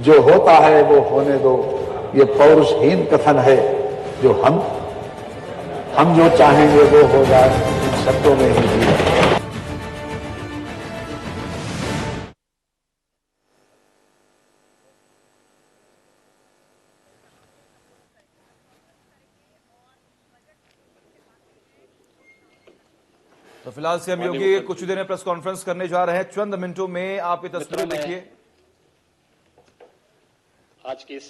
जो होता है वो होने दो, ये पौरुषहीन कथन है। जो हम जो चाहेंगे वो हो जाए, इन शब्दों में ही जीवन। तो फिलहाल सीएम योगी कुछ ही देर में प्रेस कॉन्फ्रेंस करने जा रहे हैं। चंद मिनटों में आप ये तस्वीर देखिए। आज की इस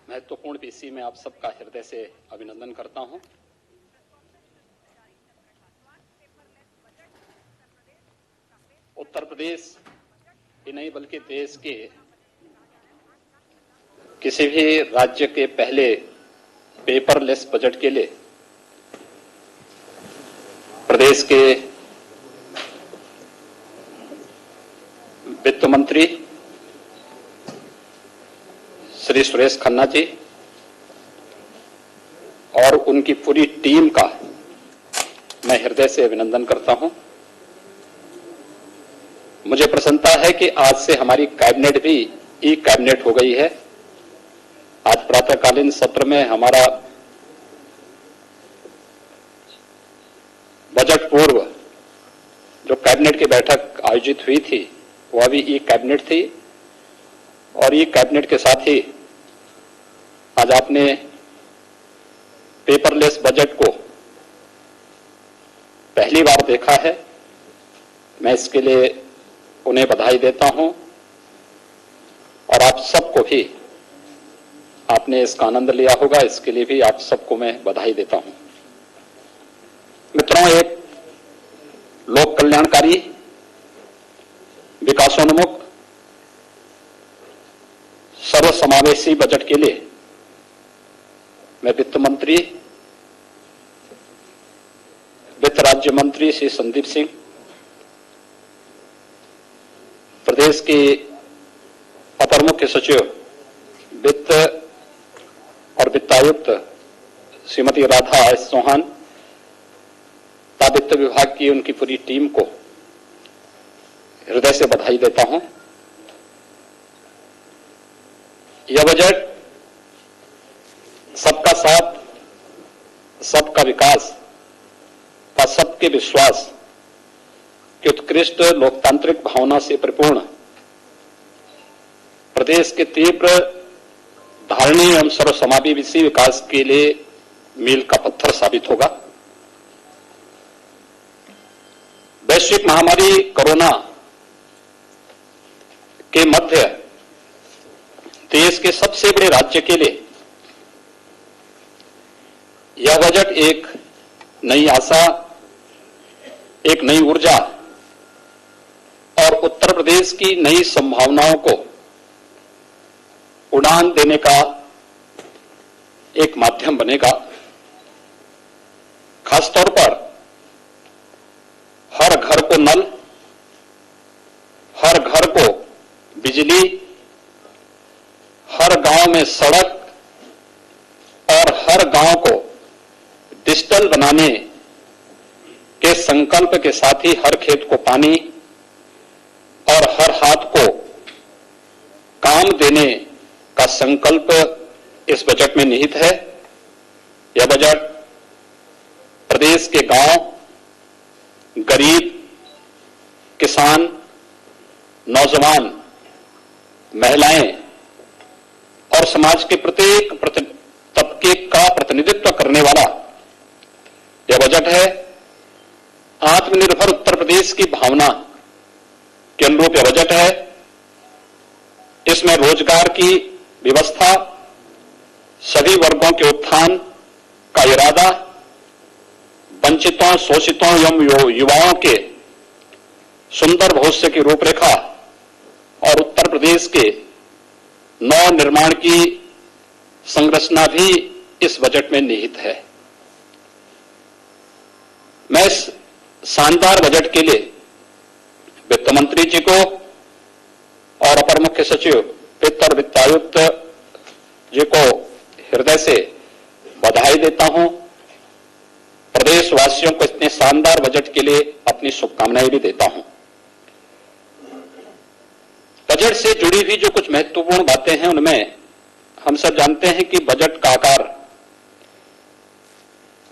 महत्वपूर्ण पीसी में आप सबका हृदय से अभिनंदन करता हूं। उत्तर प्रदेश ही नहीं बल्कि देश के किसी भी राज्य के पहले पेपरलेस बजट के लिए प्रदेश के वित्त मंत्री श्री सुरेश खन्ना जी और उनकी पूरी टीम का मैं हृदय से अभिनंदन करता हूं। मुझे प्रसन्नता है कि आज से हमारी कैबिनेट भी ई कैबिनेट हो गई है। आज प्रातःकालीन सत्र में हमारा बजट पूर्व जो कैबिनेट की बैठक आयोजित हुई थी वह भी ई कैबिनेट थी और ई कैबिनेट के साथ ही आज आपने पेपरलेस बजट को पहली बार देखा है। मैं इसके लिए उन्हें बधाई देता हूं और आप सबको भी आपने इसका आनंद लिया होगा, इसके लिए भी आप सबको मैं बधाई देता हूं। मित्रों, एक लोक कल्याणकारी, विकासोन्मुख, सर्वसमावेशी बजट के लिए मैं वित्त मंत्री, वित्त राज्य मंत्री श्री संदीप सिंह, प्रदेश के अपर मुख्य सचिव वित्त और वित्तायुक्त श्रीमती राधा एस चौहान, वित्त विभाग की उनकी पूरी टीम को हृदय से बधाई देता हूं। यह बजट सबका साथ, सबका विकास और सबके विश्वास की उत्कृष्ट लोकतांत्रिक भावना से परिपूर्ण प्रदेश के तीव्र धारणीय एवं सर्वसमावेशी विकास के लिए मील का पत्थर साबित होगा। वैश्विक महामारी कोरोना के मध्य देश के सबसे बड़े राज्य के लिए यह बजट एक नई आशा, एक नई ऊर्जा और उत्तर प्रदेश की नई संभावनाओं को उड़ान देने का एक माध्यम बनेगा। खासतौर पर हर घर को नल, हर घर को बिजली, हर गांव में सड़क और हर गांव को डिजिटल बनाने के संकल्प के साथ ही हर खेत को पानी और हर हाथ को काम देने का संकल्प इस बजट में निहित है। यह बजट प्रदेश के गांव, गरीब, किसान, नौजवान, महिलाएं और समाज के प्रत्येक तबके का प्रतिनिधित्व करने वाला यह बजट है। आत्मनिर्भर उत्तर प्रदेश की भावना के अनुरूप यह बजट है। इसमें रोजगार की व्यवस्था, सभी वर्गों के उत्थान का इरादा, वंचितों, शोषितों एवं युवाओं के सुंदर भविष्य की रूपरेखा और उत्तर प्रदेश के नव निर्माण की संरचना भी इस बजट में निहित है। मैं इस शानदार बजट के लिए वित्त मंत्री जी को और अपर मुख्य सचिव वित्त और वित्तायुक्त जी को हृदय से बधाई देता हूं। प्रदेशवासियों को इतने शानदार बजट के लिए अपनी शुभकामनाएं भी देता हूं। बजट से जुड़ी हुई जो कुछ महत्वपूर्ण बातें हैं उनमें हम सब जानते हैं कि बजट का आकार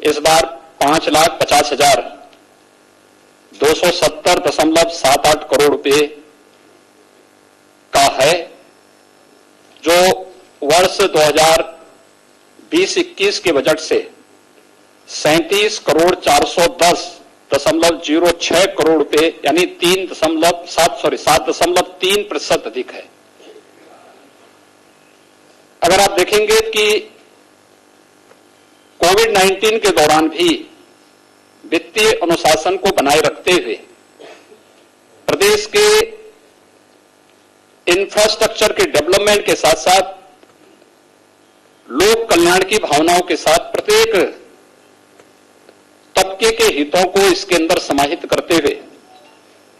इस बार 5,50,270.78 करोड़ रुपए का है, जो वर्ष 2020-21 के बजट से 37,410.06 करोड़ रुपए यानी 7.3% अधिक है। अगर आप देखेंगे कि कोविड-19 के दौरान भी वित्तीय अनुशासन को बनाए रखते हुए प्रदेश के इंफ्रास्ट्रक्चर के डेवलपमेंट के साथ साथ लोक कल्याण की भावनाओं के साथ प्रत्येक तबके के हितों को इसके अंदर समाहित करते हुए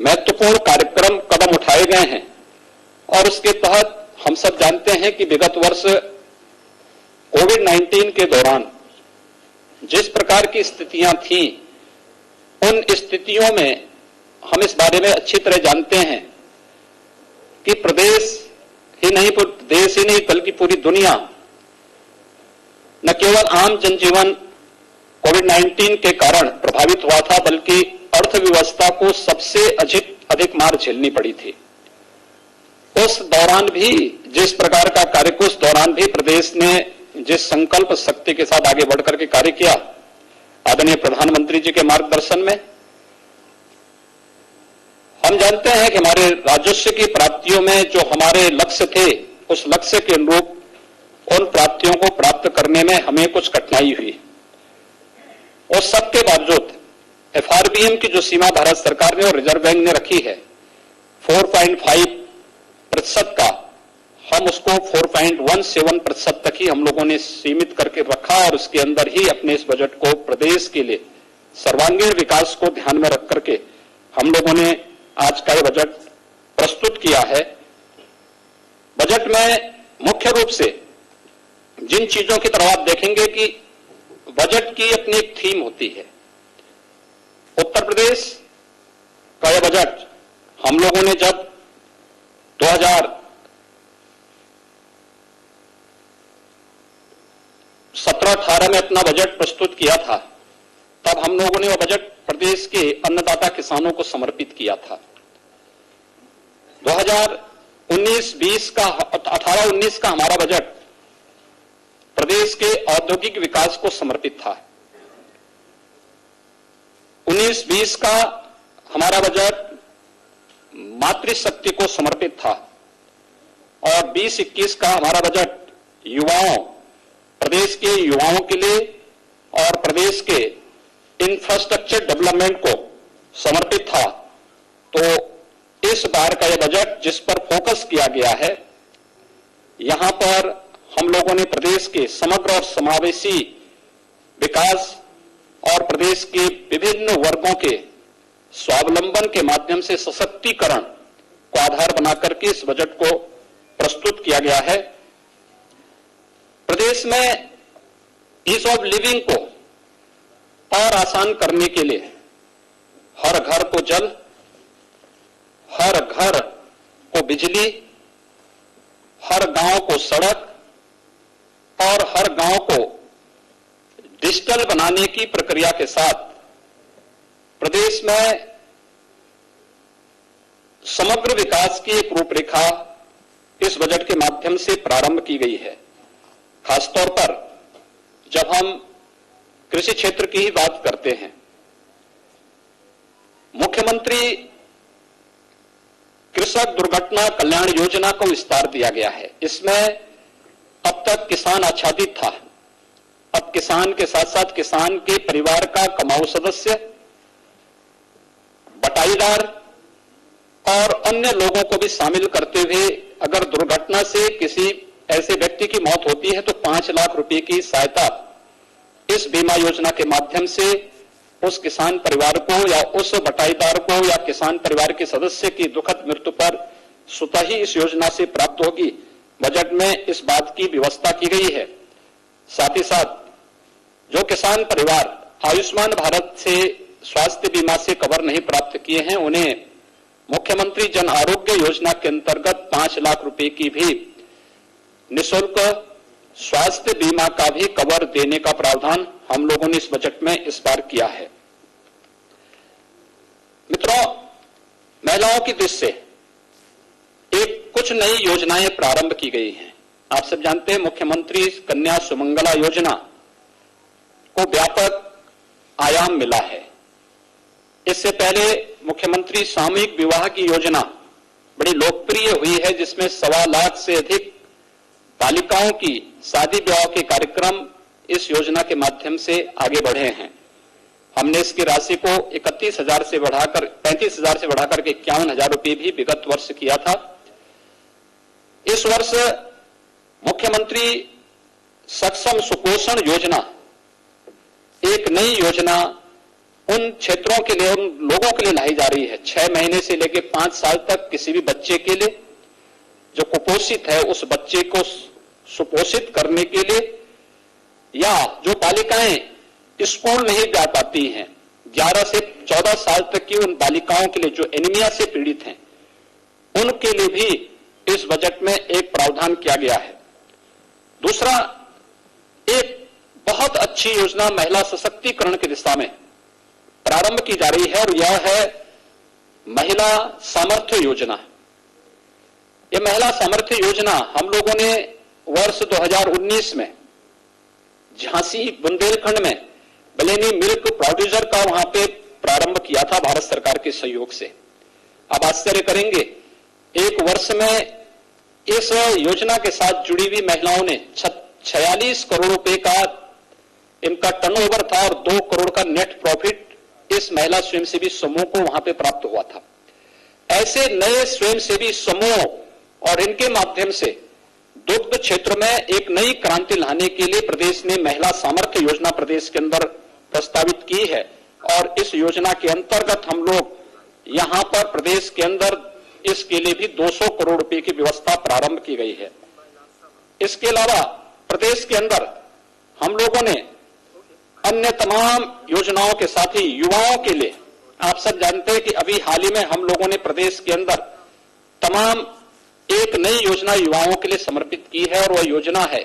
महत्वपूर्ण कार्यक्रम कदम उठाए गए हैं। और उसके तहत हम सब जानते हैं कि विगत वर्ष कोविड-19 के दौरान जिस प्रकार की स्थितियां थीं, उन स्थितियों में हम इस बारे में अच्छी तरह जानते हैं कि देश ही नहीं बल्कि पूरी दुनिया न केवल आम जनजीवन कोविड-19 के कारण प्रभावित हुआ था, बल्कि अर्थव्यवस्था को सबसे अधिक मार झेलनी पड़ी थी। उस दौरान भी जिस प्रकार का कार्य, उस दौरान भी प्रदेश ने जिस संकल्प शक्ति के साथ आगे बढ़कर के कार्य किया, आदरणीय प्रधानमंत्री जी के मार्गदर्शन में, हम जानते हैं कि हमारे राजस्व की प्राप्तियों में जो हमारे लक्ष्य थे, उस लक्ष्य के अनुरूप उन प्राप्तियों को प्राप्त करने में हमें कुछ कठिनाई हुई। और सबके बावजूद एफआरबीएम की जो सीमा भारत सरकार ने और रिजर्व बैंक ने रखी है 4.5% का, हम उसको 4.17% तक ही हम लोगों ने सीमित करके रखा और उसके अंदर ही अपने इस बजट को प्रदेश के लिए सर्वांगीण विकास को ध्यान में रख करके हम लोगों ने आज का ये बजट प्रस्तुत किया है। बजट में मुख्य रूप से जिन चीजों की तरफ आप देखेंगे कि बजट की अपनी एक थीम होती है। उत्तर प्रदेश का यह बजट हम लोगों ने जब 2017-18 में अपना बजट प्रस्तुत किया था, तब हम लोगों ने वह बजट प्रदेश के अन्नदाता किसानों को समर्पित किया था। 2019-20 का 18-19 का हमारा बजट प्रदेश के औद्योगिक विकास को समर्पित था। 19-20 का हमारा बजट मातृशक्ति को समर्पित था और 20-21 का हमारा बजट प्रदेश के युवाओं के लिए और प्रदेश के इंफ्रास्ट्रक्चर डेवलपमेंट को समर्पित था। तो इस बार का यह बजट जिस पर फोकस किया गया है, यहां पर हम लोगों ने प्रदेश के समग्र और समावेशी विकास और प्रदेश के विभिन्न वर्गों के स्वावलंबन के माध्यम से सशक्तिकरण को आधार बनाकर के इस बजट को प्रस्तुत किया गया है। प्रदेश में ईज ऑफ लिविंग को और आसान करने के लिए हर घर को जल, हर घर को बिजली, हर गांव को सड़क और हर गांव को डिजिटल बनाने की प्रक्रिया के साथ प्रदेश में समग्र विकास की एक रूपरेखा इस बजट के माध्यम से प्रारंभ की गई है। खासतौर पर जब हम कृषि क्षेत्र की ही बात करते हैं, मुख्यमंत्री कृषक दुर्घटना कल्याण योजना को विस्तार दिया गया है। इसमें अब तक किसान आच्छादित था, अब किसान के साथ साथ किसान के परिवार का कमाऊ सदस्य, बटाईदार और अन्य लोगों को भी शामिल करते हुए अगर दुर्घटना से किसी ऐसे व्यक्ति की मौत होती है तो 5 लाख रुपए की सहायता इस बीमा योजना के माध्यम से उस किसान परिवार को या उस बटाईदार को या किसान परिवार के सदस्य की दुखद मृत्यु पर स्वतः ही इस योजना से प्राप्त होगी। बजट में इस बात की व्यवस्था की गई है। साथ ही साथ जो किसान परिवार आयुष्मान भारत से स्वास्थ्य बीमा से कवर नहीं प्राप्त किए हैं, उन्हें मुख्यमंत्री जन आरोग्य योजना के अंतर्गत 5 लाख रुपए की भी निःशुल्क स्वास्थ्य बीमा का भी कवर देने का प्रावधान हम लोगों ने इस बजट में इस बार किया है। मित्रों, महिलाओं की दृष्टि से कुछ नई योजनाएं प्रारंभ की गई हैं। आप सब जानते हैं मुख्यमंत्री कन्या सुमंगला योजना को व्यापक आयाम मिला है। इससे पहले मुख्यमंत्री सामूहिक विवाह की योजना बड़ी लोकप्रिय हुई है, जिसमें 1.25 लाख से अधिक बालिकाओं की शादी ब्याह के कार्यक्रम इस योजना के माध्यम से आगे बढ़े हैं। हमने इसकी राशि को 31,000 से बढ़ाकर 35,000 से बढ़ाकर के 51,000 रुपये भी विगत वर्ष किया था। इस वर्ष मुख्यमंत्री सक्षम सुपोषण योजना एक नई योजना उन क्षेत्रों के लिए, उन लोगों के लिए लाई जा रही है। 6 महीने से लेकर 5 साल तक किसी भी बच्चे के लिए जो कुपोषित है, उस बच्चे को सुपोषित करने के लिए, या जो बालिकाएं स्कूल नहीं जा पाती हैं, 11 से 14 साल तक की उन बालिकाओं के लिए जो एनीमिया से पीड़ित हैं, उनके लिए भी इस बजट में एक प्रावधान किया गया है। दूसरा, एक बहुत अच्छी योजना महिला सशक्तिकरण की दिशा में प्रारंभ की जा रही है और यह है महिला सामर्थ्य योजना। यह महिला सामर्थ्य योजना हम लोगों ने वर्ष 2019 में झांसी बुंदेलखंड में बलेनी मिल्क प्रोड्यूसर का वहां पे प्रारंभ किया था भारत सरकार के सहयोग से। आप आश्चर्य करेंगे, एक वर्ष में इस योजना के साथ जुड़ी हुई महिलाओं ने 46 करोड़ रुपए का इनका टर्नओवर था और 2 करोड़ का नेट प्रॉफिट इस महिला स्वयंसेवी समूह को वहां पे प्राप्त हुआ था। ऐसे नए स्वयंसेवी समूह और इनके माध्यम से दुग्ध क्षेत्र में एक नई क्रांति लाने के लिए प्रदेश ने महिला सामर्थ्य योजना प्रदेश के अंदर प्रस्तावित की है और इस योजना के अंतर्गत हम लोग यहां पर प्रदेश के अंदर इसके लिए भी 200 करोड़ रुपए की व्यवस्था प्रारंभ की गई है। इसके अलावा प्रदेश के अंदर हम लोगों ने अन्य तमाम योजनाओं के साथ ही युवाओं के लिए, आप सब जानते हैं कि अभी हाल ही में हम लोगों ने प्रदेश के अंदर तमाम एक नई योजना युवाओं के लिए समर्पित की है और वह योजना है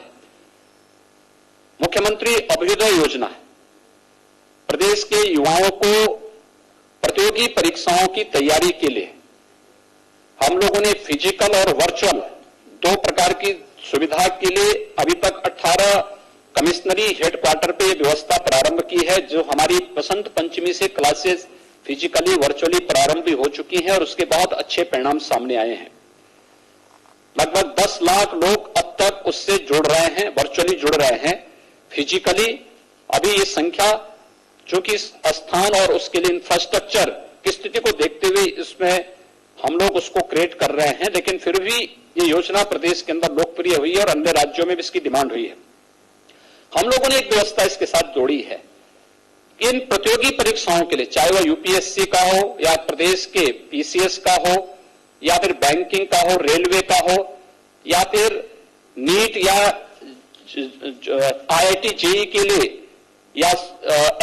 मुख्यमंत्री अभ्युदय योजना। प्रदेश के युवाओं को प्रतियोगी परीक्षाओं की तैयारी के लिए हम लोगों ने फिजिकल और वर्चुअल 2 प्रकार की सुविधा के लिए अभी तक 18 कमिश्नरी हेडक्वार्टर पे व्यवस्था प्रारंभ की है, जो हमारी बसंत पंचमी से क्लासेस फिजिकली वर्चुअली प्रारंभ हो चुकी हैं और उसके बहुत अच्छे परिणाम सामने आए हैं। लगभग 10 लाख लोग अब तक उससे जुड़ रहे हैं, वर्चुअली जुड़ रहे हैं। फिजिकली अभी ये संख्या, चूंकि स्थान और उसके लिए इंफ्रास्ट्रक्चर की स्थिति को देखते हुए इसमें हम लोग उसको क्रिएट कर रहे हैं, लेकिन फिर भी ये योजना प्रदेश के अंदर लोकप्रिय हुई है और अन्य राज्यों में भी इसकी डिमांड हुई है। हम लोगों ने एक व्यवस्था इसके साथ जोड़ी है। इन प्रतियोगी परीक्षाओं के लिए, चाहे वह यूपीएससी का हो या प्रदेश के पीसीएस का हो या फिर बैंकिंग का हो, रेलवे का हो या फिर नीट या आईआईटी जेईई के लिए या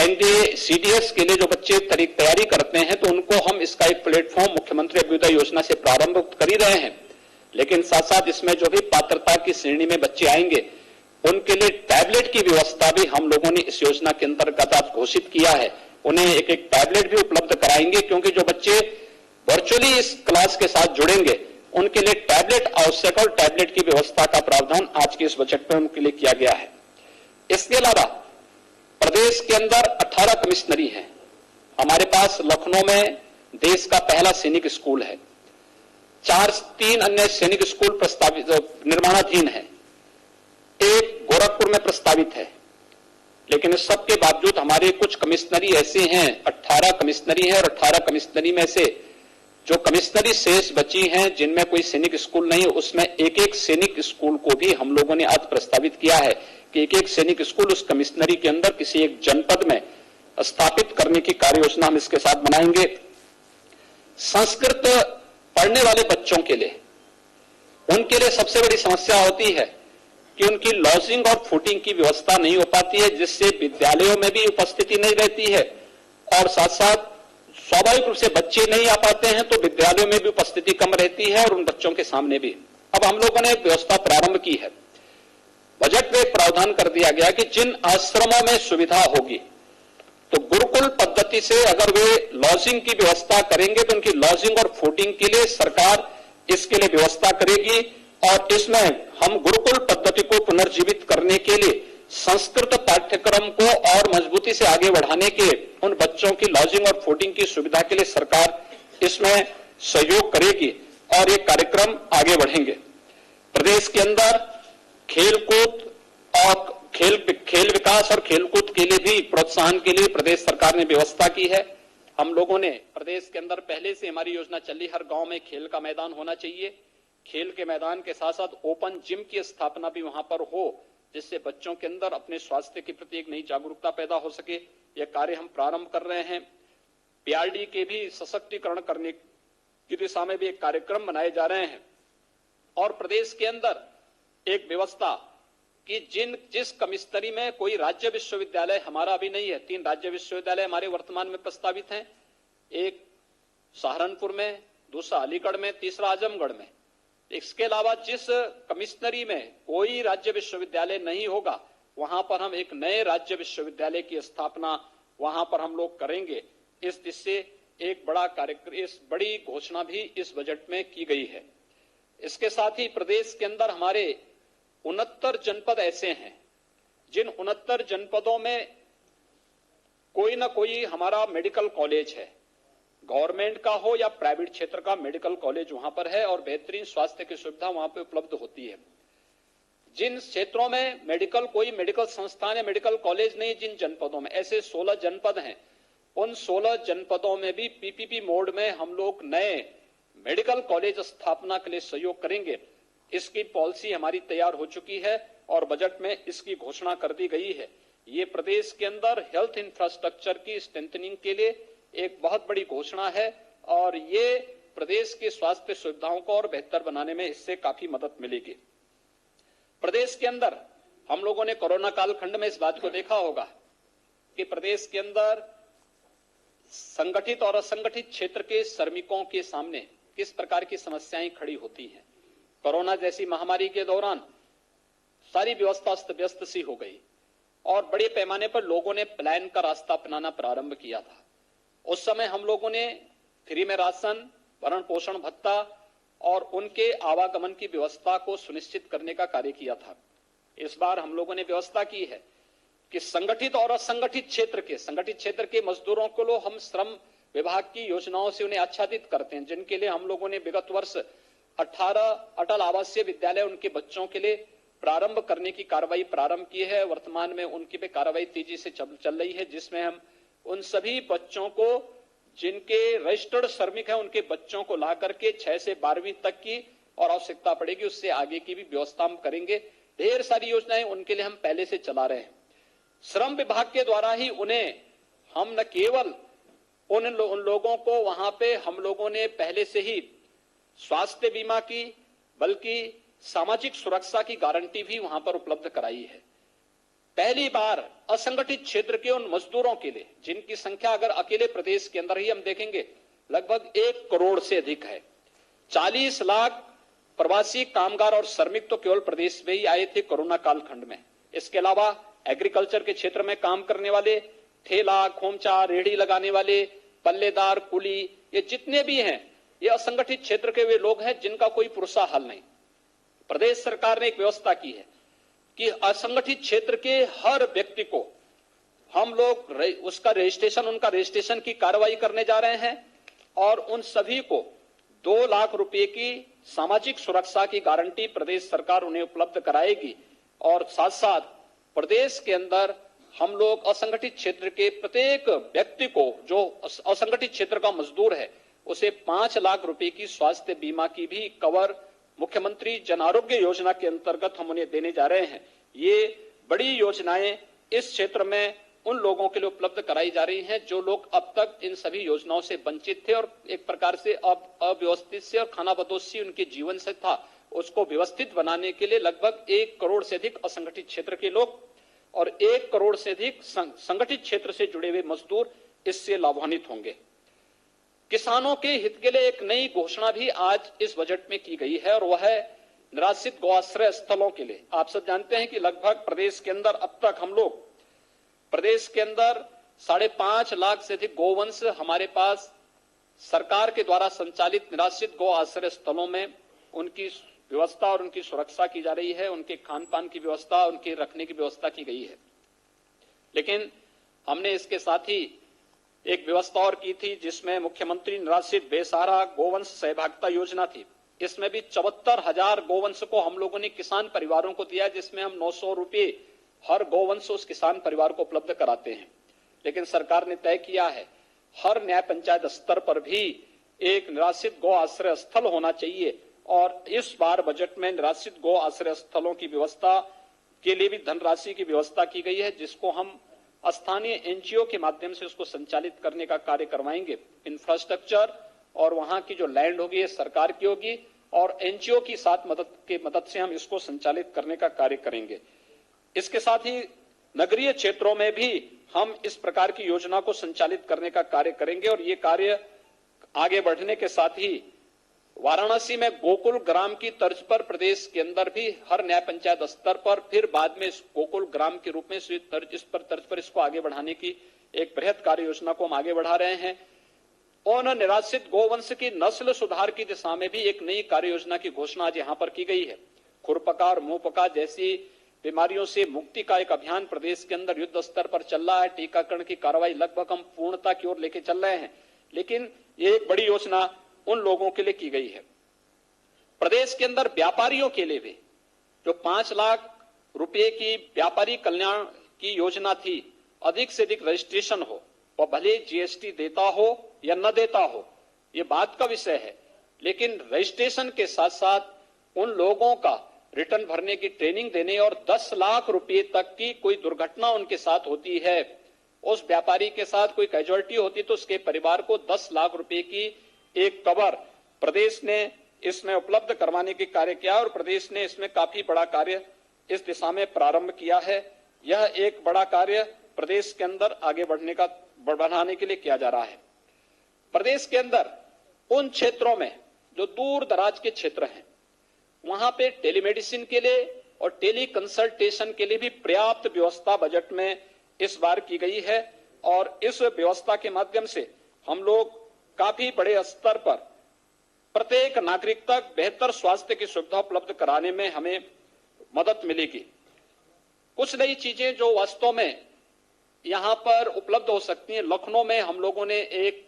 एनडीए सीडीएस के लिए जो बच्चे तैयारी करते हैं, तो उनको हम इसका एक प्लेटफॉर्म मुख्यमंत्री अभ्युदय योजना से प्रारंभ कर ही रहे हैं। लेकिन साथ साथ इसमें जो भी पात्रता की श्रेणी में बच्चे आएंगे उनके लिए टैबलेट की व्यवस्था भी हम लोगों ने इस योजना के अंतर्गत आज घोषित किया है। उन्हें एक एक टैबलेट भी उपलब्ध कराएंगे, क्योंकि जो बच्चे वर्चुअली इस क्लास के साथ जुड़ेंगे उनके लिए टैबलेट आवश्यक और टैबलेट की व्यवस्था का प्रावधान आज के इस बजट में उनके लिए किया गया है। इसके अलावा प्रदेश के अंदर 18 कमिश्नरी है। हमारे पास लखनऊ में देश का पहला सैनिक स्कूल है, 3 अन्य सैनिक स्कूल प्रस्तावित निर्माणाधीन है, एक गोरखपुर में प्रस्तावित है। लेकिन इस सब के बावजूद हमारे कुछ कमिश्नरी ऐसे हैं, 18 कमिश्नरी है और 18 कमिश्नरी में से जो कमिश्नरी शेष बची हैं जिनमें कोई सैनिक स्कूल नहीं, उसमें एक एक सैनिक स्कूल को भी हम लोगों ने आज प्रस्तावित किया है कि एक एक सैनिक स्कूल उस कमिश्नरी के अंदर किसी एक जनपद में स्थापित करने की कार्य योजना हम इसके साथ बनाएंगे। संस्कृत पढ़ने वाले बच्चों के लिए, उनके लिए सबसे बड़ी समस्या होती है कि उनकी लॉजिंग और फूडिंग की व्यवस्था नहीं हो पाती है, जिससे विद्यालयों में भी उपस्थिति नहीं रहती है और साथ साथ स्वाभाविक रूप से बच्चे नहीं आ पाते हैं तो विद्यालयों में भी उपस्थिति कम रहती है और उन बच्चों के सामने भी। अब हम लोगों ने एक व्यवस्था प्रारंभ की है। बजट में एक प्रावधान कर दिया गया कि जिन आश्रमों में सुविधा होगी तो गुरुकुल पद्धति से अगर वे लॉजिंग की व्यवस्था करेंगे तो उनकी लॉजिंग और फूडिंग के लिए सरकार इसके लिए व्यवस्था करेगी। और इसमें हम गुरुकुल पद्धति को पुनर्जीवित करने के लिए संस्कृत पाठ्यक्रम को और मजबूती से आगे बढ़ाने के उन बच्चों की लॉजिंग और फूडिंग की सुविधा के लिए सरकार इसमें सहयोग करेगी और ये कार्यक्रम आगे बढ़ेंगे। प्रदेश के अंदर खेलकूद और खेल विकास और खेलकूद के लिए भी प्रोत्साहन के लिए प्रदेश सरकार ने व्यवस्था की है। हम लोगों ने प्रदेश के अंदर पहले से हमारी योजना चली, हर गांव में खेल का मैदान होना चाहिए। खेल के मैदान के साथ साथ ओपन जिम की स्थापना भी वहां पर हो, जिससे बच्चों के अंदर अपने स्वास्थ्य के प्रति एक नई जागरूकता पैदा हो सके। यह कार्य हम प्रारंभ कर रहे हैं। पीआरडी के भी सशक्तिकरण करने की दिशा में भी एक कार्यक्रम बनाए जा रहे हैं। और प्रदेश के अंदर एक व्यवस्था कि जिस कमिश्नरी में कोई राज्य विश्वविद्यालय हमारा अभी नहीं है, 3 राज्य विश्वविद्यालय हमारे वर्तमान में प्रस्तावित हैं, एक सहारनपुर में, दूसरा अलीगढ़ में, तीसरा आजमगढ़ में। इसके अलावा जिस कमिश्नरी में कोई राज्य विश्वविद्यालय नहीं होगा वहां पर हम एक नए राज्य विश्वविद्यालय की स्थापना वहां पर हम लोग करेंगे। इस दिशा से एक बड़ा कार्यक्रम, इस बड़ी घोषणा भी इस बजट में की गई है। इसके साथ ही प्रदेश के अंदर हमारे 69 जनपद ऐसे हैं जिन 69 जनपदों में कोई ना कोई हमारा मेडिकल कॉलेज है, गवर्नमेंट का हो या प्राइवेट क्षेत्र का मेडिकल कॉलेज वहां पर है और बेहतरीन स्वास्थ्य की सुविधा वहां पे उपलब्ध होती है। जिन क्षेत्रों में कोई मेडिकल संस्थान या मेडिकल कॉलेज नहीं, जिन जनपदों में ऐसे 16 जनपद हैं, उन 16 जनपदों में भी पीपीपी मोड में हम लोग नए मेडिकल कॉलेज स्थापना के लिए सहयोग करेंगे। इसकी पॉलिसी हमारी तैयार हो चुकी है और बजट में इसकी घोषणा कर दी गई है। ये प्रदेश के अंदर हेल्थ इंफ्रास्ट्रक्चर की स्ट्रेंथनिंग के लिए एक बहुत बड़ी घोषणा है और ये प्रदेश की स्वास्थ्य सुविधाओं को और बेहतर बनाने में इससे काफी मदद मिलेगी। प्रदेश के अंदर हम लोगों ने कोरोना कालखंड में इस बात को देखा होगा कि प्रदेश के अंदर संगठित और असंगठित क्षेत्र के श्रमिकों के सामने किस प्रकार की समस्याएं खड़ी होती हैं। कोरोना जैसी महामारी के दौरान सारी व्यवस्था अस्त व्यस्त सी हो गई और बड़े पैमाने पर लोगों ने पलायन का रास्ता अपनाना प्रारंभ किया था। उस समय हम लोगों ने फ्री में राशन, भरण पोषण भत्ता और उनके आवागमन की व्यवस्था को सुनिश्चित करने का कार्य किया था। इस बार हम लोगों ने व्यवस्था की है कि संगठित और असंगठित क्षेत्र के मजदूरों को लो हम श्रम विभाग की योजनाओं से उन्हें आच्छादित करते हैं, जिनके लिए हम लोगों ने विगत वर्ष 18 अटल आवासीय विद्यालय उनके बच्चों के लिए प्रारंभ करने की कार्रवाई प्रारंभ की है। वर्तमान में उनकी भी कार्रवाई तेजी से चल रही है, जिसमें हम उन सभी बच्चों को जिनके रजिस्टर्ड श्रमिक हैं उनके बच्चों को ला करके 6 से 12वीं तक की और आवश्यकता पड़ेगी उससे आगे की भी व्यवस्था हम करेंगे। ढेर सारी योजनाएं उनके लिए हम पहले से चला रहे हैं। श्रम विभाग के द्वारा ही उन्हें हम न केवल उन लोगों को वहां पे हम लोगों ने पहले से ही स्वास्थ्य बीमा की बल्कि सामाजिक सुरक्षा की गारंटी भी वहां पर उपलब्ध कराई है। पहली बार असंगठित क्षेत्र के उन मजदूरों के लिए जिनकी संख्या अगर अकेले प्रदेश के अंदर ही हम देखेंगे लगभग 1 करोड़ से अधिक है। 40 लाख प्रवासी कामगार और श्रमिक तो केवल प्रदेश में ही आए थे कोरोना कालखंड में। इसके अलावा एग्रीकल्चर के क्षेत्र में काम करने वाले, ठेला, खोमचा, रेहड़ी लगाने वाले, पल्लेदार, कुली, ये जितने भी हैं ये असंगठित क्षेत्र के वे लोग हैं जिनका कोई पुरसा हल नहीं। प्रदेश सरकार ने एक व्यवस्था की है कि असंगठित क्षेत्र के हर व्यक्ति को हम लोग उनका रजिस्ट्रेशन की कार्रवाई करने जा रहे हैं और उन सभी को 2 लाख रुपए की सामाजिक सुरक्षा की गारंटी प्रदेश सरकार उन्हें उपलब्ध कराएगी। और साथ साथ प्रदेश के अंदर हम लोग असंगठित क्षेत्र के प्रत्येक व्यक्ति को जो असंगठित क्षेत्र का मजदूर है उसे 5 लाख रुपए की स्वास्थ्य बीमा की भी कवर मुख्यमंत्री जन आरोग्य योजना के अंतर्गत हम उन्हें देने जा रहे हैं। ये बड़ी योजनाएं इस क्षेत्र में उन लोगों के लिए उपलब्ध कराई जा रही हैं जो लोग अब तक इन सभी योजनाओं से वंचित थे और एक प्रकार से अव्यवस्थित से और खानाबदोशी उनके जीवन से था, उसको व्यवस्थित बनाने के लिए लगभग 1 करोड़ से अधिक असंगठित क्षेत्र के लोग और 1 करोड़ से अधिक संगठित क्षेत्र से जुड़े हुए मजदूर इससे लाभान्वित होंगे। किसानों के हित के लिए एक नई घोषणा भी आज इस बजट में की गई है और वह है निराश्रित गौआश्रय स्थलों के लिए। आप सब जानते हैं कि लगभग प्रदेश के अंदर अब तक हम लोग प्रदेश के अंदर 5.5 लाख से अधिक गौवंश हमारे पास सरकार के द्वारा संचालित निराश्रित गौ आश्रय स्थलों में उनकी व्यवस्था और उनकी सुरक्षा की जा रही है, उनके खान पान की व्यवस्था, उनके रखने की व्यवस्था की गई है। लेकिन हमने इसके साथ ही एक व्यवस्था और की थी जिसमें मुख्यमंत्री निराश्रित बेसहारा गोवंश सहभागिता योजना थी। इसमें भी 74,000 गोवंश को हम लोगों ने किसान परिवारों को दिया, जिसमें हम 900 रुपये हर गोवंश उस किसान परिवार को उपलब्ध कराते हैं। लेकिन सरकार ने तय किया है हर न्याय पंचायत स्तर पर भी एक निराश्रित गौ आश्रय स्थल होना चाहिए और इस बार बजट में निराश्रित गौ आश्रय स्थलों की व्यवस्था के लिए भी धनराशि की व्यवस्था की गई है, जिसको हम स्थानीय एनजीओ के माध्यम से उसको संचालित करने का कार्य करवाएंगे। इंफ्रास्ट्रक्चर और वहां की जो लैंड होगी ये सरकार की होगी और एनजीओ की साथ मदद से हम इसको संचालित करने का कार्य करेंगे। इसके साथ ही नगरीय क्षेत्रों में भी हम इस प्रकार की योजना को संचालित करने का कार्य करेंगे और ये कार्य आगे बढ़ने के साथ ही वाराणसी में गोकुल ग्राम की तर्ज पर प्रदेश के अंदर भी हर न्याय पंचायत स्तर पर फिर बाद में इस गोकुल ग्राम के रूप में इस तर्ज पर इसको आगे बढ़ाने की एक बृहद कार्य योजना को हम आगे बढ़ा रहे हैं। और निराश्रित गोवंश की नस्ल सुधार की दिशा में भी एक नई कार्य योजना की घोषणा आज यहाँ पर की गई है। खुरपका और मुंहपका जैसी बीमारियों से मुक्ति का एक अभियान प्रदेश के अंदर युद्ध स्तर पर चल रहा है। टीकाकरण की कार्रवाई लगभग हम पूर्णता की ओर लेके चल रहे हैं, लेकिन ये एक बड़ी योजना उन लोगों के लिए की गई है। प्रदेश के अंदर व्यापारियों के लिए भी जो 5 लाख रुपए की व्यापारी कल्याण की योजना थी, अधिक से अधिक रजिस्ट्रेशन हो, वह भले जीएसटी देता हो या न देता हो, ये बात का विषय है, लेकिन रजिस्ट्रेशन के साथ साथ उन लोगों का रिटर्न भरने की ट्रेनिंग देने और 10 लाख रुपए तक की कोई दुर्घटना उनके साथ होती है, उस व्यापारी के साथ कोई कैजुअलिटी होती तो उसके परिवार को 10 लाख रुपए की एक कवर प्रदेश ने इसमें उपलब्ध करवाने के कार्य किया और प्रदेश ने इसमें काफी बड़ा कार्य इस दिशा में प्रारंभ किया है। यह एक बड़ा कार्य प्रदेश के अंदर आगे बढ़ाने के लिए किया जा रहा है। प्रदेश के अंदर उन क्षेत्रों में जो दूर दराज के क्षेत्र हैं, वहां पे टेलीमेडिसिन के लिए और टेली कंसल्टेशन के लिए भी पर्याप्त व्यवस्था बजट में इस बार की गई है और इस व्यवस्था के माध्यम से हम लोग काफी बड़े स्तर पर प्रत्येक नागरिक तक बेहतर स्वास्थ्य की सुविधा उपलब्ध कराने में हमें मदद मिलेगी। कुछ नई चीजें जो वास्तव में यहां पर उपलब्ध हो सकती हैं, लखनऊ में हम लोगों ने एक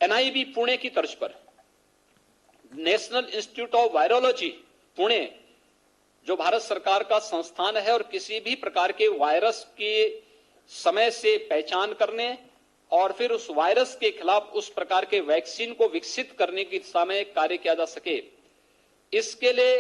एनआईवी पुणे की तर्ज पर national institute of virology Pune, जो भारत सरकार का संस्थान है और किसी भी प्रकार के वायरस के समय से पहचान करने और फिर उस वायरस के खिलाफ उस प्रकार के वैक्सीन को विकसित करने की दिशा में कार्य किया जा सके, इसके लिए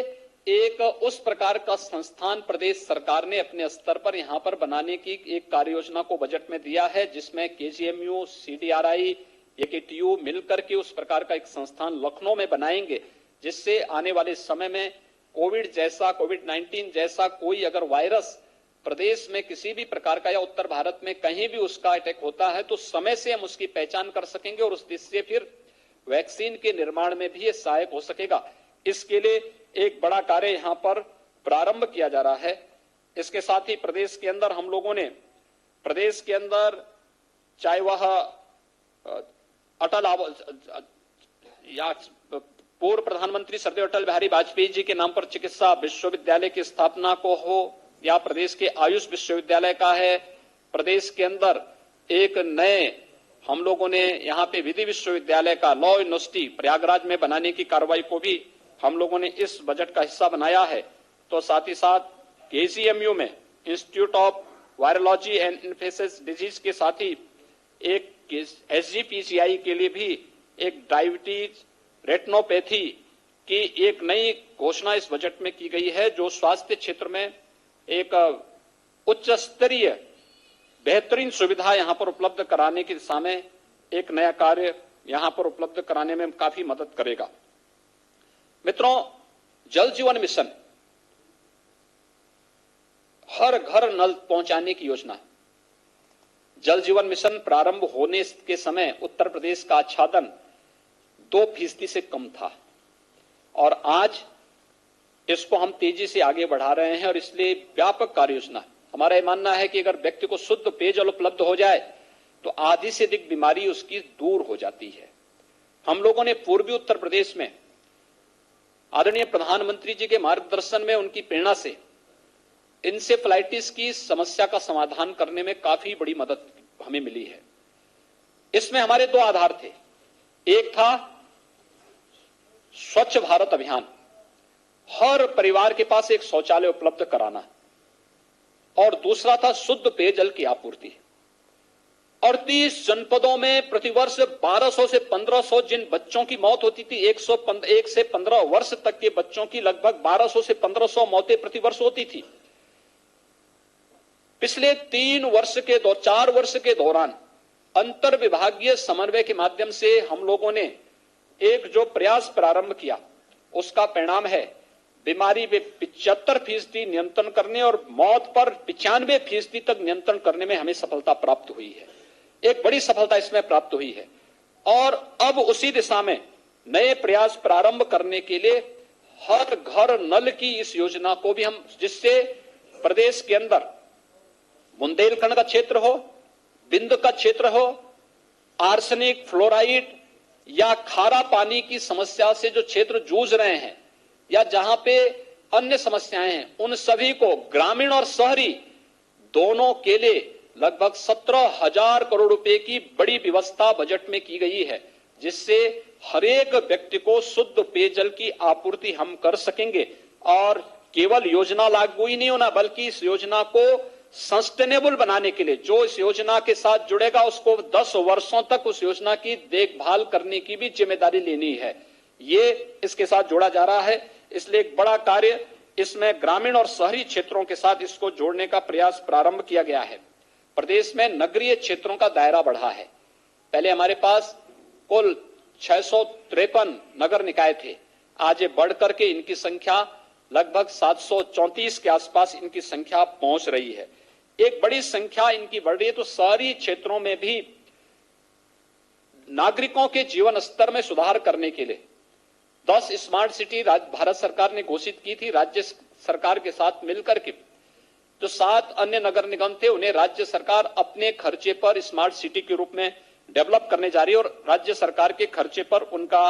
एक उस प्रकार का संस्थान प्रदेश सरकार ने अपने स्तर पर यहां पर बनाने की एक कार्य योजना को बजट में दिया है, जिसमें केजीएमयू, सीडीआरआई, एकेटीयू मिलकर के उस प्रकार का एक संस्थान लखनऊ में बनाएंगे, जिससे आने वाले समय में कोविड-19 जैसा कोई अगर वायरस प्रदेश में किसी भी प्रकार का या उत्तर भारत में कहीं भी उसका अटैक होता है तो समय से हम उसकी पहचान कर सकेंगे और उस दिशा से फिर वैक्सीन के निर्माण में भी ये सहायक हो सकेगा। इसके लिए एक बड़ा कार्य यहां पर प्रारंभ किया जा रहा है। इसके साथ ही प्रदेश के अंदर हम लोगों ने प्रदेश के अंदर चाहे वह या पूर्व प्रधानमंत्री श्रद्धेय अटल बिहारी वाजपेयी जी के नाम पर चिकित्सा विश्वविद्यालय की स्थापना को हो या प्रदेश के आयुष विश्वविद्यालय का है, प्रदेश के अंदर एक नए हम लोगों ने यहाँ पे विधि विश्वविद्यालय का लॉ यूनिवर्सिटी प्रयागराज में बनाने की कार्रवाई को भी हम लोगों ने इस बजट का हिस्सा बनाया है। तो साथ ही साथ केजीएमयू में institute of virology and infectious disease के साथ ही एक एसजीपीजीआई के लिए भी एक डायबिटीज रेटिनोपैथी की एक नई घोषणा इस बजट में की गई है, जो स्वास्थ्य क्षेत्र में एक उच्च स्तरीय बेहतरीन सुविधा यहां पर उपलब्ध कराने की दिशा में एक नया कार्य यहां पर उपलब्ध कराने में काफी मदद करेगा। मित्रों, जल जीवन मिशन हर घर नल पहुंचाने की योजना है। जल जीवन मिशन प्रारंभ होने के समय उत्तर प्रदेश का आच्छादन 2% से कम था और आज इसको हम तेजी से आगे बढ़ा रहे हैं और इसलिए व्यापक कार्य योजना। हमारा यह मानना है कि अगर व्यक्ति को शुद्ध पेयजल उपलब्ध हो जाए तो आधी से अधिक बीमारी उसकी दूर हो जाती है। हम लोगों ने पूर्वी उत्तर प्रदेश में आदरणीय प्रधानमंत्री जी के मार्गदर्शन में, उनकी प्रेरणा से इंसेफ्लाइटिस की समस्या का समाधान करने में काफी बड़ी मदद हमें मिली है। इसमें हमारे 2 आधार थे। एक था स्वच्छ भारत अभियान, हर परिवार के पास एक शौचालय उपलब्ध कराना, और दूसरा था शुद्ध पेयजल की आपूर्ति। 38 जनपदों में प्रतिवर्ष 1200 से 1500 जिन बच्चों की मौत होती थी, 1 से 15 वर्ष तक के बच्चों की लगभग 1200 से 1500 मौतें प्रतिवर्ष होती थी। पिछले 4 वर्ष के दौरान अंतर विभागीय समन्वय के माध्यम से हम लोगों ने एक जो प्रयास प्रारंभ किया, उसका परिणाम है बीमारी में 75% नियंत्रण करने और मौत पर 95% तक नियंत्रण करने में हमें सफलता प्राप्त हुई है। एक बड़ी सफलता इसमें प्राप्त हुई है और अब उसी दिशा में नए प्रयास प्रारंभ करने के लिए हर घर नल की इस योजना को भी हम, जिससे प्रदेश के अंदर बुंदेलखंड का क्षेत्र हो, बिंद का क्षेत्र हो, आर्सेनिक, फ्लोराइड या खारा पानी की समस्या से जो क्षेत्र जूझ रहे हैं या जहां पे अन्य समस्याएं हैं, उन सभी को ग्रामीण और शहरी दोनों के लिए लगभग 17,000 करोड़ रुपए की बड़ी व्यवस्था बजट में की गई है, जिससे हर एक व्यक्ति को शुद्ध पेयजल की आपूर्ति हम कर सकेंगे। और केवल योजना लागू ही नहीं होना, बल्कि इस योजना को सस्टेनेबल बनाने के लिए जो इस योजना के साथ जुड़ेगा उसको 10 वर्षों तक उस योजना की देखभाल करने की भी जिम्मेदारी लेनी है। ये इसके साथ जोड़ा जा रहा है, इसलिए एक बड़ा कार्य इसमें ग्रामीण और शहरी क्षेत्रों के साथ इसको जोड़ने का प्रयास प्रारंभ किया गया है। प्रदेश में नगरीय क्षेत्रों का दायरा बढ़ा है। पहले हमारे पास कुल 653 नगर निकाय थे, आज ये बढ़कर के इनकी संख्या लगभग 734 के आसपास इनकी संख्या पहुंच रही है। एक बड़ी संख्या इनकी बढ़ रही है, तो शहरी क्षेत्रों में भी नागरिकों के जीवन स्तर में सुधार करने के लिए 10 स्मार्ट सिटी भारत सरकार ने घोषित की थी राज्य सरकार के साथ मिलकर के। जो 7 अन्य नगर निगम थे उन्हें राज्य सरकार अपने खर्चे पर स्मार्ट सिटी के रूप में डेवलप करने जा रही है और राज्य सरकार के खर्चे पर उनका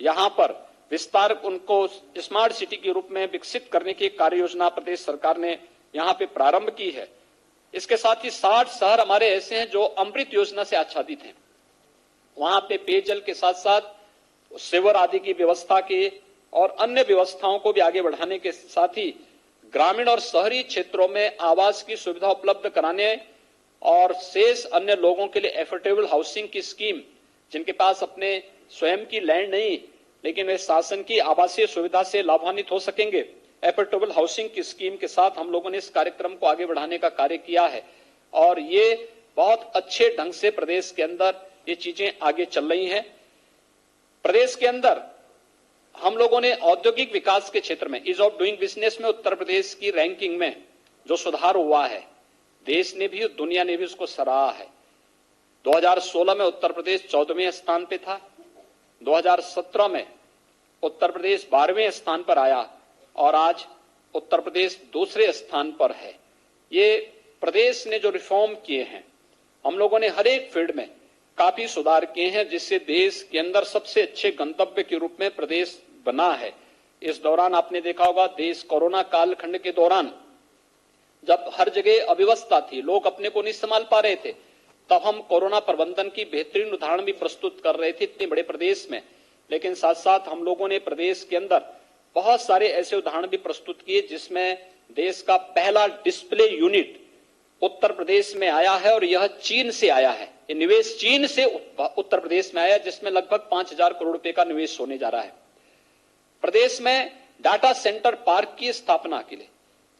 यहां पर विस्तार, उनको स्मार्ट सिटी के रूप में विकसित करने की कार्य योजना प्रदेश सरकार ने यहां पे प्रारंभ की है। इसके साथ ही 60 शहर हमारे ऐसे हैं जो अमृत योजना से आच्छादित हैं। वहां पे पेयजल के साथ साथ सेवर आदि की व्यवस्था के और अन्य व्यवस्थाओं को भी आगे बढ़ाने के साथ ही ग्रामीण और शहरी क्षेत्रों में आवास की सुविधा उपलब्ध कराने और शेष अन्य लोगों के लिए एफोर्डेबल हाउसिंग की स्कीम, जिनके पास अपने स्वयं की लैंड नहीं लेकिन वे शासन की आवासीय सुविधा से लाभान्वित हो सकेंगे, एफोर्डेबल हाउसिंग की स्कीम के साथ हम लोगों ने इस कार्यक्रम को आगे बढ़ाने का कार्य किया है और ये बहुत अच्छे ढंग से प्रदेश के अंदर ये चीजें आगे चल रही हैं। प्रदेश के अंदर हम लोगों ने औद्योगिक विकास के क्षेत्र में ईज ऑफ डूइंग बिजनेस में उत्तर प्रदेश की रैंकिंग में जो सुधार हुआ है, देश ने भी दुनिया ने भी उसको सराहा है। 2016 में उत्तर प्रदेश 14वें स्थान पे था, 2017 में उत्तर प्रदेश 12वें स्थान पर आया और आज उत्तर प्रदेश दूसरे स्थान पर है। ये प्रदेश ने जो रिफॉर्म किए हैं, हम लोगों ने हर एक फील्ड में काफी सुधार किए हैं, जिससे देश के अंदर सबसे अच्छे गंतव्य के रूप में प्रदेश बना है। इस दौरान आपने देखा होगा, देश कोरोना कालखंड के दौरान जब हर जगह अव्यवस्था थी, लोग अपने को नहीं संभाल पा रहे थे, तब हम कोरोना प्रबंधन की बेहतरीन उदाहरण भी प्रस्तुत कर रहे थे इतने बड़े प्रदेश में। लेकिन साथ साथ हम लोगों ने प्रदेश के अंदर बहुत सारे ऐसे उदाहरण भी प्रस्तुत किए जिसमें देश का पहला डिस्प्ले यूनिट उत्तर प्रदेश में आया है और यह चीन से आया है। ये निवेश चीन से उत्तर प्रदेश में आया, जिसमें लगभग 5,000 करोड़ रुपए का निवेश होने जा रहा है। प्रदेश में डाटा सेंटर पार्क की स्थापना के लिए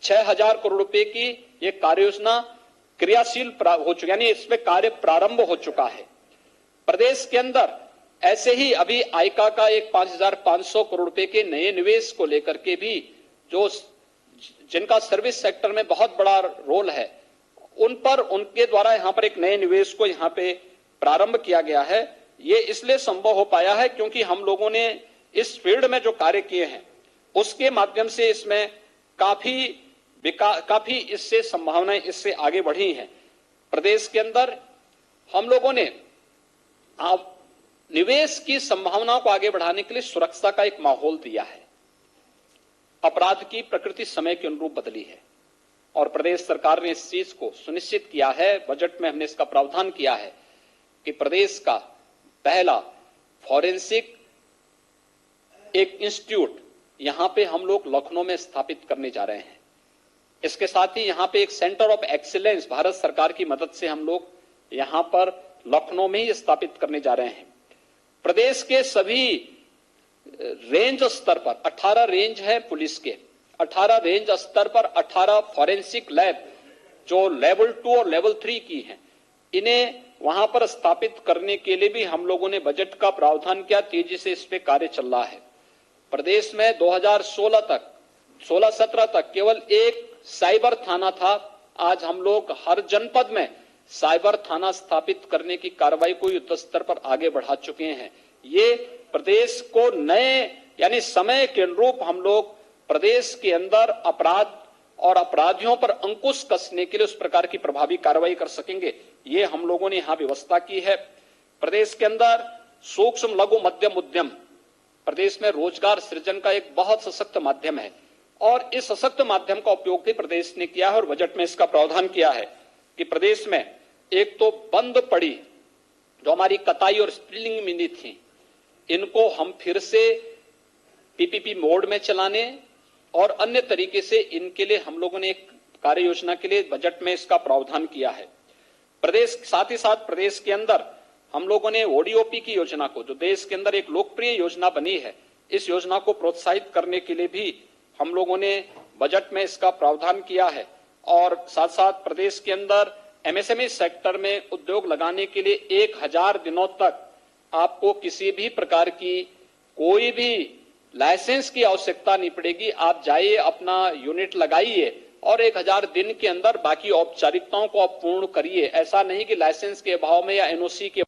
6,000 करोड़ रुपए की ये कार्य योजना क्रियाशील हो चुकी, यानी इसमें कार्य प्रारंभ हो चुका है। प्रदेश के अंदर ऐसे ही अभी आइका का एक 5,500 करोड़ रुपए के नए निवेश को लेकर के भी जो जिनका सर्विस सेक्टर में बहुत बड़ा रोल है, उन पर उनके द्वारा यहां पर एक नए निवेश को यहां पे प्रारंभ किया गया है। ये इसलिए संभव हो पाया है क्योंकि हम लोगों ने इस फील्ड में जो कार्य किए हैं उसके माध्यम से इसमें काफी इससे संभावनाएं इससे आगे बढ़ी हैं। प्रदेश के अंदर हम लोगों ने निवेश की संभावनाओं को आगे बढ़ाने के लिए सुरक्षा का एक माहौल दिया है। अपराध की प्रकृति समय के अनुरूप बदली है और प्रदेश सरकार ने इस चीज को सुनिश्चित किया है, बजट में हमने इसका प्रावधान किया है कि प्रदेश का पहला फॉरेंसिक एक इंस्टीट्यूट यहां पे हम लोग लखनऊ में स्थापित करने जा रहे हैं। इसके साथ ही यहां पे एक सेंटर ऑफ एक्सीलेंस भारत सरकार की मदद से हम लोग यहां पर लखनऊ में ही स्थापित करने जा रहे हैं। प्रदेश के सभी रेंज स्तर पर 18 रेंज है पुलिस के, 18 रेंज स्तर पर 18 फॉरेंसिक लैब जो लेवल 2 और लेवल 3 की हैं, इन्हें वहां पर स्थापित करने के लिए भी हम लोगों ने बजट का प्रावधान किया। तेजी से इस पे कार्य चल रहा है। प्रदेश में 2016-17 तक केवल एक साइबर थाना था। आज हम लोग हर जनपद में साइबर थाना स्थापित करने की कार्रवाई को युद्ध स्तर पर आगे बढ़ा चुके हैं। ये प्रदेश को नए यानी समय के अनुरूप हम लोग प्रदेश के अंदर अपराध और अपराधियों पर अंकुश कसने के लिए उस प्रकार की प्रभावी कार्रवाई कर सकेंगे। ये हम लोगों ने यहां व्यवस्था की है। प्रदेश के अंदर सूक्ष्म लघु मध्यम उद्यम प्रदेश में रोजगार सृजन का एक बहुत सशक्त माध्यम है और इस सशक्त माध्यम का उपयोग भी प्रदेश ने किया है और बजट में इसका प्रावधान किया है कि प्रदेश में एक तो बंद पड़ी जो हमारी कताई और स्पिनिंग मिली थी, इनको हम फिर से पीपीपी मोड में चलाने और अन्य तरीके से इनके लिए हम लोगों ने एक कार्य योजना के लिए बजट में इसका प्रावधान किया है। प्रदेश साथ ही साथ प्रदेश के अंदर हम लोगों ने ओडीओपी की योजना को, जो देश के अंदर एक लोकप्रिय योजना बनी है, इस योजना को प्रोत्साहित करने के लिए भी हम लोगों ने बजट में इसका प्रावधान किया है। और साथ साथ प्रदेश के अंदर एमएसएमई सेक्टर में उद्योग लगाने के लिए 1000 दिनों तक आपको किसी भी प्रकार की कोई भी लाइसेंस की आवश्यकता नहीं पड़ेगी। आप जाइए, अपना यूनिट लगाइए और 1000 दिन के अंदर बाकी औपचारिकताओं को आप पूर्ण करिए। ऐसा नहीं कि लाइसेंस के अभाव में या एनओसी के